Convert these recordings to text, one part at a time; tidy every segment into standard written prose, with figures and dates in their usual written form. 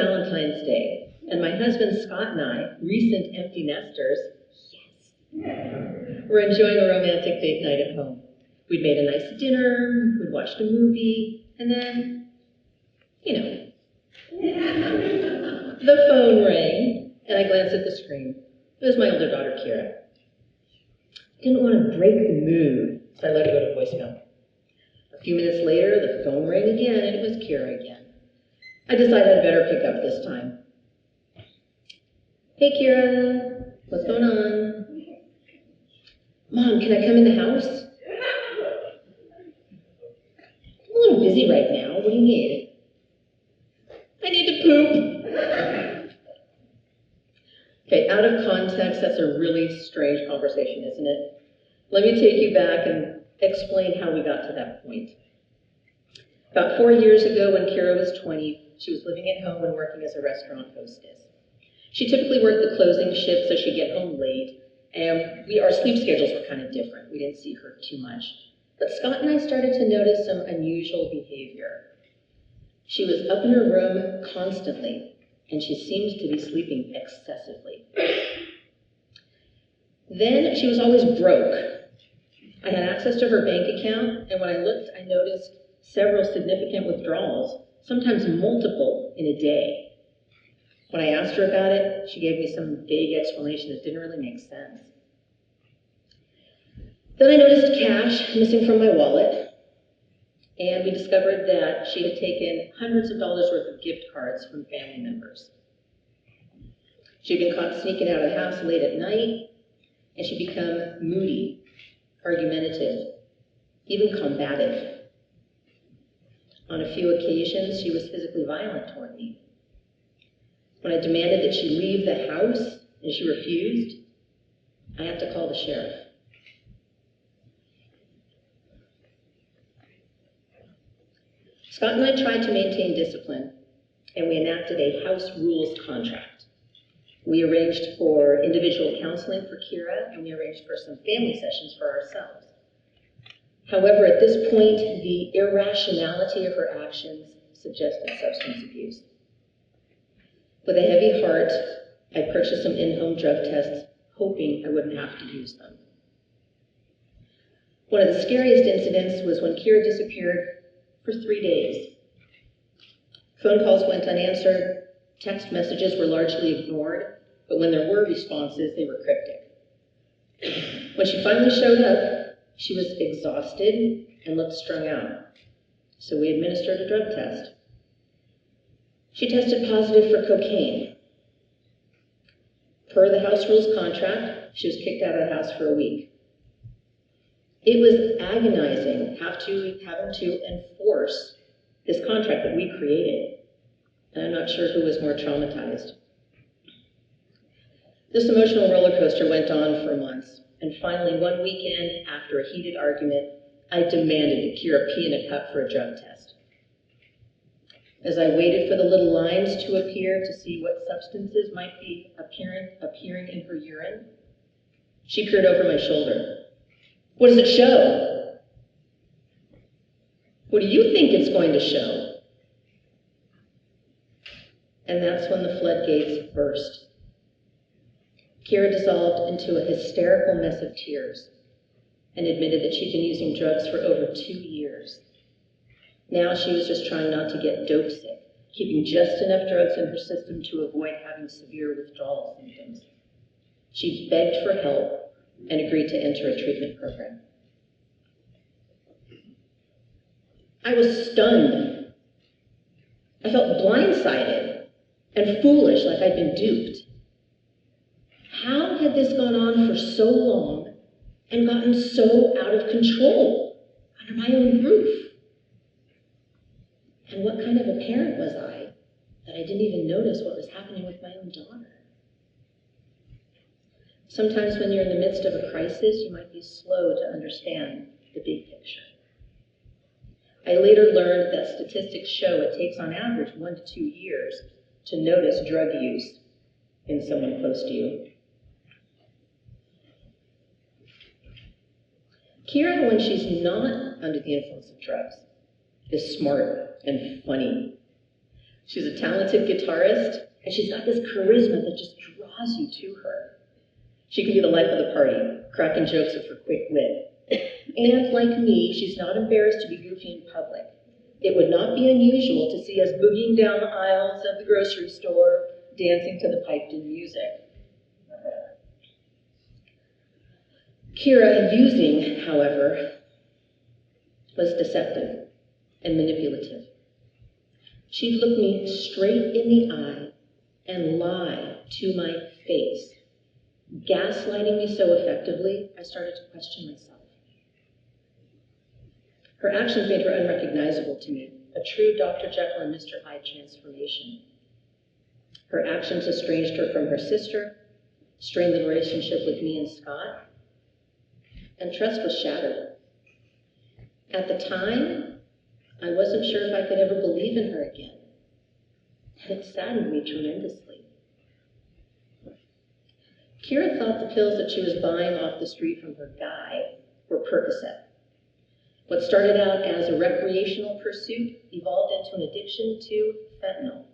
Valentine's Day, and my husband Scott and I, recent empty nesters, we're enjoying a romantic date night at home. We'd made a nice dinner, we'd watched a movie, and then, the phone rang, and I glanced at the screen. It was my older daughter, Kira. I didn't want to break the mood, so I let her go to voicemail. A few minutes later, the phone rang again, and it was Kira again. I decided I'd better pick up this time. Hey, Kira, what's going on? Mom, can I come in the house? I'm a little busy right now. What do you need? I need to poop. Okay, out of context, that's a really strange conversation, isn't it? Let me take you back and explain how we got to that point. About 4 years ago, when Kira was 20, she was living at home and working as a restaurant hostess. She typically worked the closing shift, so she'd get home late, and our sleep schedules were kind of different. We didn't see her too much. But Scott and I started to notice some unusual behavior. She was up in her room constantly, and she seemed to be sleeping excessively. Then she was always broke. I had access to her bank account, and when I looked, I noticed several significant withdrawals, sometimes multiple in a day. When I asked her about it, she gave me some vague explanation that didn't really make sense. Then I noticed cash missing from my wallet, and we discovered that she had taken hundreds of dollars worth of gift cards from family members. She'd been caught sneaking out of the house late at night, and she'd become moody, argumentative, even combative. On a few occasions, she was physically violent toward me. When I demanded that she leave the house and she refused, I had to call the sheriff. Scott and I tried to maintain discipline, and we enacted a house rules contract. We arranged for individual counseling for Kira, and we arranged for some family sessions for ourselves. However, at this point, the irrationality of her actions suggested substance abuse. With a heavy heart, I purchased some in-home drug tests, hoping I wouldn't have to use them. One of the scariest incidents was when Kira disappeared for 3 days. Phone calls went unanswered, text messages were largely ignored, but when there were responses, they were cryptic. When she finally showed up, she was exhausted and looked strung out, so we administered a drug test. She tested positive for cocaine. Per the house rules contract, she was kicked out of the house for a week. It was agonizing having to enforce this contract that we created, and I'm not sure who was more traumatized. This emotional roller coaster went on for months, and finally one weekend, after a heated argument, I demanded that Kira pee in a cup for a drug test. As I waited for the little lines to appear to see what substances might be appearing in her urine, she peered over my shoulder. What does it show? What do you think it's going to show? And that's when the floodgates burst. Kira dissolved into a hysterical mess of tears and admitted that she'd been using drugs for over 2 years. Now she was just trying not to get dope sick, keeping just enough drugs in her system to avoid having severe withdrawal symptoms. She begged for help and agreed to enter a treatment program. I was stunned. I felt blindsided and foolish, like I'd been duped. How had this gone on for so long and gotten so out of control under my own roof? And what kind of a parent was I that I didn't even notice what was happening with my own daughter? Sometimes when you're in the midst of a crisis, you might be slow to understand the big picture. I later learned that statistics show it takes on average 1 to 2 years to notice drug use in someone close to you. Kira, when she's not under the influence of drugs, is smart and funny. She's a talented guitarist, and she's got this charisma that just draws you to her. She can be the life of the party, cracking jokes with her quick wit. And like me, she's not embarrassed to be goofy in public. It would not be unusual to see us boogieing down the aisles of the grocery store, dancing to the piped-in music. Kira using, however, was deceptive and manipulative. She'd look me straight in the eye and lie to my face, gaslighting me so effectively, I started to question myself. Her actions made her unrecognizable to me, a true Dr. Jekyll and Mr. Hyde transformation. Her actions estranged her from her sister, strained the relationship with me and Scott, and trust was shattered. At the time, I wasn't sure if I could ever believe in her again, and it saddened me tremendously. Kira thought the pills that she was buying off the street from her guy were Percocet. What started out as a recreational pursuit evolved into an addiction to fentanyl.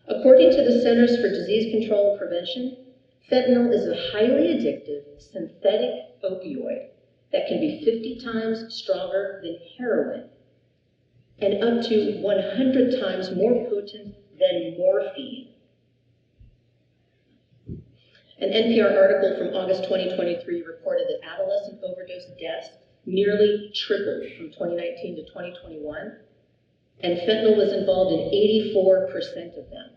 According to the Centers for Disease Control and Prevention, fentanyl is a highly addictive synthetic opioid that can be 50 times stronger than heroin and up to 100 times more potent than morphine. An NPR article from August 2023 reported that adolescent overdose deaths nearly tripled from 2019 to 2021, and fentanyl was involved in 84% of them.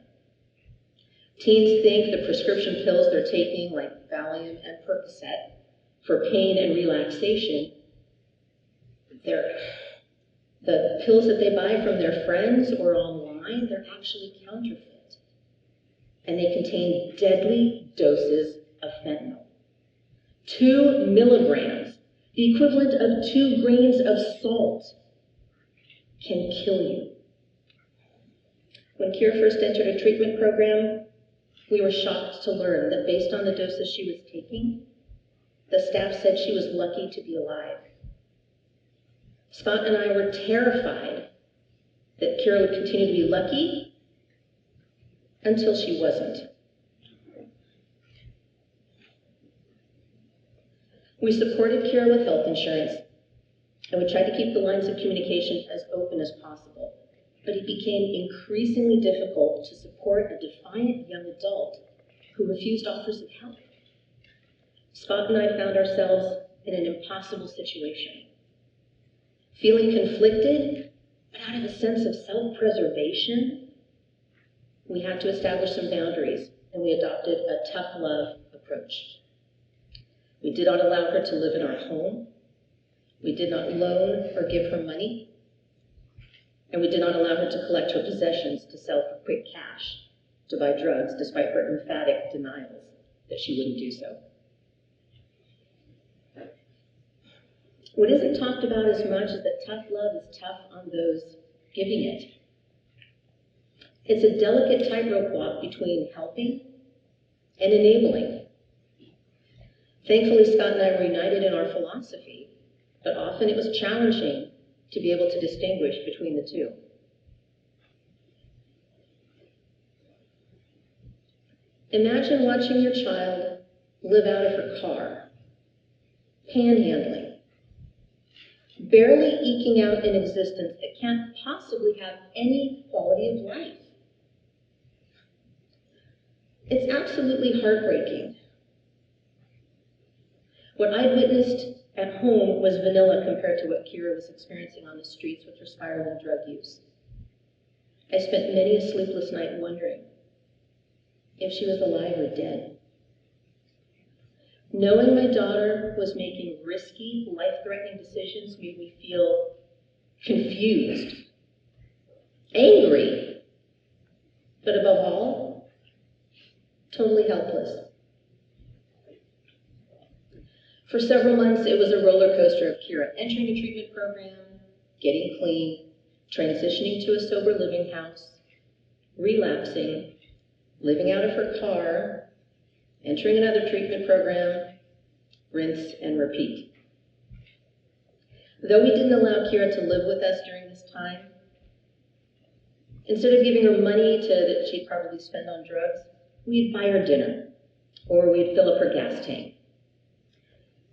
Teens think the prescription pills they're taking, like Valium and Percocet, for pain and relaxation, the pills that they buy from their friends or online, they're actually counterfeit. And they contain deadly doses of fentanyl. 2 milligrams, the equivalent of 2 grains of salt, can kill you. When Kira first entered a treatment program, we were shocked to learn that based on the doses she was taking, the staff said she was lucky to be alive. Scott and I were terrified that Kira would continue to be lucky until she wasn't. We supported Kira with health insurance, and we tried to keep the lines of communication as open as possible. But it became increasingly difficult to support a defiant young adult who refused offers of help. Scott and I found ourselves in an impossible situation. Feeling conflicted, but out of a sense of self-preservation, we had to establish some boundaries, and we adopted a tough love approach. We did not allow her to live in our home. We did not loan or give her money. And we did not allow her to collect her possessions to sell for quick cash, to buy drugs, despite her emphatic denials that she wouldn't do so. What isn't talked about as much is that tough love is tough on those giving it. It's a delicate tightrope walk between helping and enabling. Thankfully, Scott and I were united in our philosophy, but often it was challenging to be able to distinguish between the two. Imagine watching your child live out of her car, panhandling, barely eking out an existence that can't possibly have any quality of life. It's absolutely heartbreaking. What I'd witnessed at home was vanilla compared to what Kira was experiencing on the streets with her spiraling drug use. I spent many a sleepless night wondering if she was alive or dead. Knowing my daughter was making risky, life-threatening decisions made me feel confused, angry, but above all, totally helpless. For several months, it was a roller coaster of Kira entering a treatment program, getting clean, transitioning to a sober living house, relapsing, living out of her car, entering another treatment program, rinse and repeat. Though we didn't allow Kira to live with us during this time, Instead of giving her money that she'd probably spend on drugs, we'd buy her dinner, or we'd fill up her gas tank.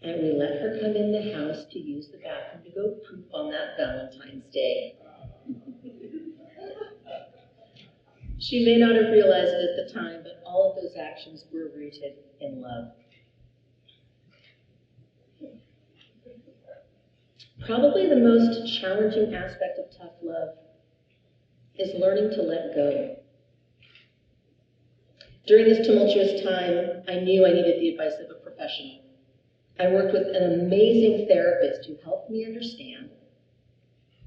And we let her come in the house to use the bathroom to go poop on that Valentine's Day. She may not have realized it at the time, but all of those actions were rooted in love. Probably the most challenging aspect of tough love is learning to let go. During this tumultuous time, I knew I needed the advice of a professional. I worked with an amazing therapist who helped me understand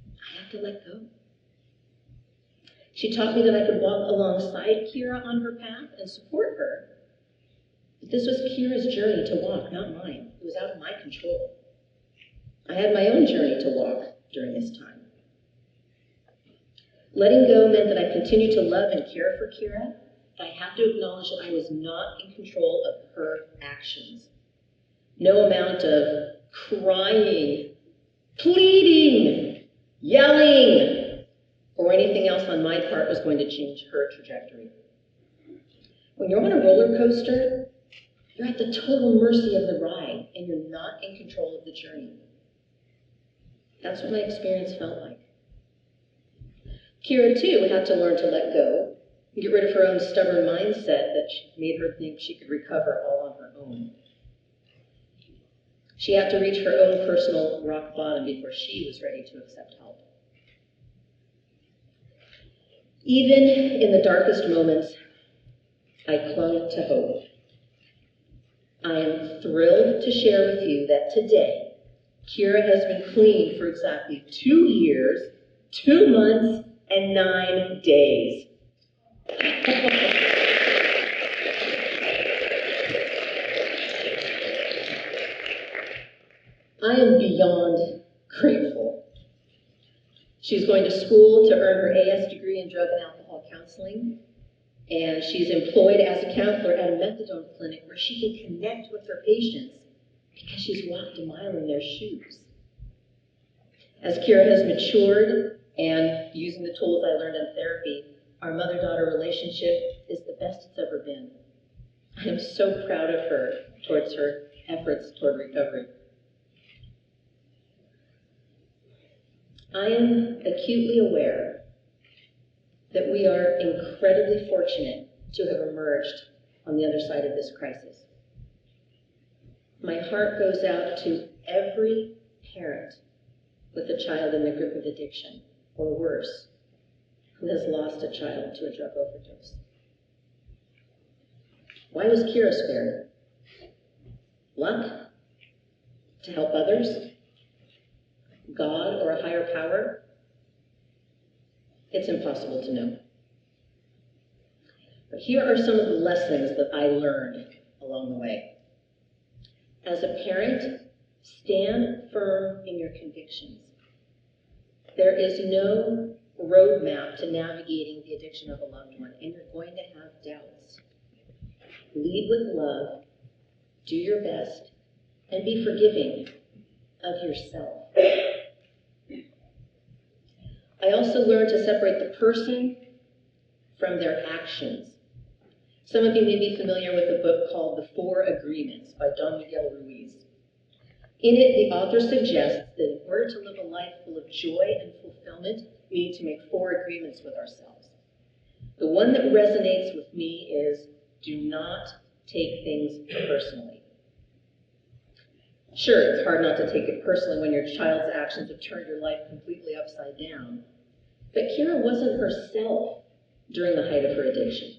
I have to let go. She taught me that I could walk alongside Kira on her path and support her. But this was Kira's journey to walk, not mine. It was out of my control. I had my own journey to walk during this time. Letting go meant that I continued to love and care for Kira, but I have to acknowledge that I was not in control of her actions. No amount of crying, pleading, yelling, or anything else on my part was going to change her trajectory. When you're on a roller coaster, you're at the total mercy of the ride, and you're not in control of the journey. That's what my experience felt like. Kira, too, had to learn to let go and get rid of her own stubborn mindset that made her think she could recover all on her own. She had to reach her own personal rock bottom before she was ready to accept help. Even in the darkest moments, I clung to hope. I am thrilled to share with you that today, Kira has been clean for exactly 2 years, 2 months, and 9 days. I am beyond grateful. She's going to school to earn her AS degree in drug and alcohol counseling, and she's employed as a counselor at a methadone clinic where she can connect with her patients because she's walked a mile in their shoes. As Kira has matured and using the tools I learned in therapy, our mother-daughter relationship is the best it's ever been. I am so proud of her towards her efforts toward recovery. I am acutely aware that we are incredibly fortunate to have emerged on the other side of this crisis. My heart goes out to every parent with a child in the grip of addiction, or worse, who has lost a child to a drug overdose. Why was Kira spared? Luck? To help others? God or a higher power? It's impossible to know. But here are some of the lessons that I learned along the way. As a parent, stand firm in your convictions. There is no roadmap to navigating the addiction of a loved one, and you're going to have doubts. Lead with love, do your best, and be forgiving of yourself. I also learned to separate the person from their actions. Some of you may be familiar with a book called The 4 Agreements by Don Miguel Ruiz. In it, the author suggests that in order to live a life full of joy and fulfillment, we need to make 4 agreements with ourselves. The one that resonates with me is, do not take things personally. Sure, it's hard not to take it personally when your child's actions have turned your life completely upside down. But Kira wasn't herself during the height of her addiction.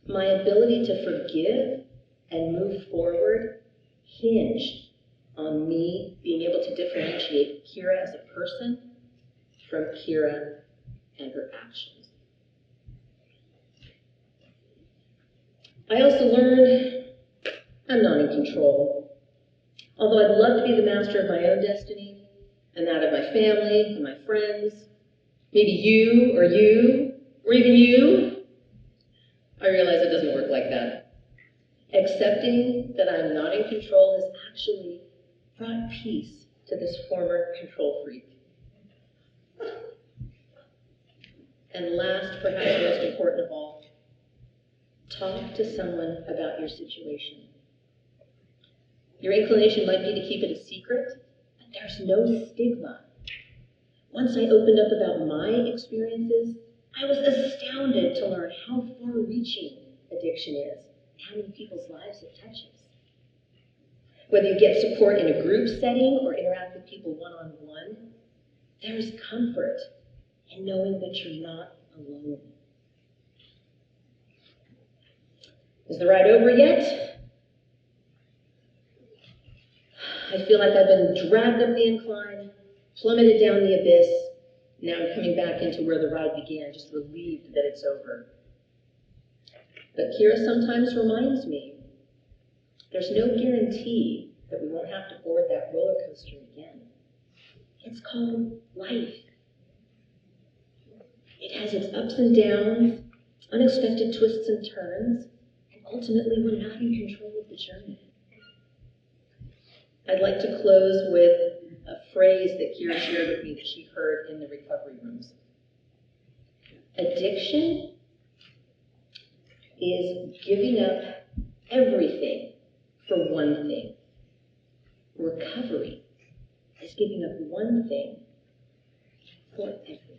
My ability to forgive and move forward hinged on me being able to differentiate Kira as a person from Kira and her actions. I also learned I'm not in control. Although I'd love to be the master of my own destiny and that of my family and my friends, maybe you, or even you, I realize it doesn't work like that. Accepting that I'm not in control has actually brought peace to this former control freak. And last, perhaps most important of all, talk to someone about your situation. Your inclination might be to keep it a secret, but there's no stigma. Once I opened up about my experiences, I was astounded to learn how far-reaching addiction is and how many people's lives it touches. Whether you get support in a group setting or interact with people one-on-one, there's comfort in knowing that you're not alone. Is the ride over yet? I feel like I've been dragged up the incline, plummeted down the abyss. Now I'm coming back into where the ride began, just relieved that it's over. But Kira sometimes reminds me, there's no guarantee that we won't have to board that roller coaster again. It's called life. It has its ups and downs, unexpected twists and turns, and ultimately we're not in control of the journey. I'd like to close with a phrase that Kira shared with me that she heard in the recovery rooms. Addiction is giving up everything for one thing. Recovery is giving up one thing for everything.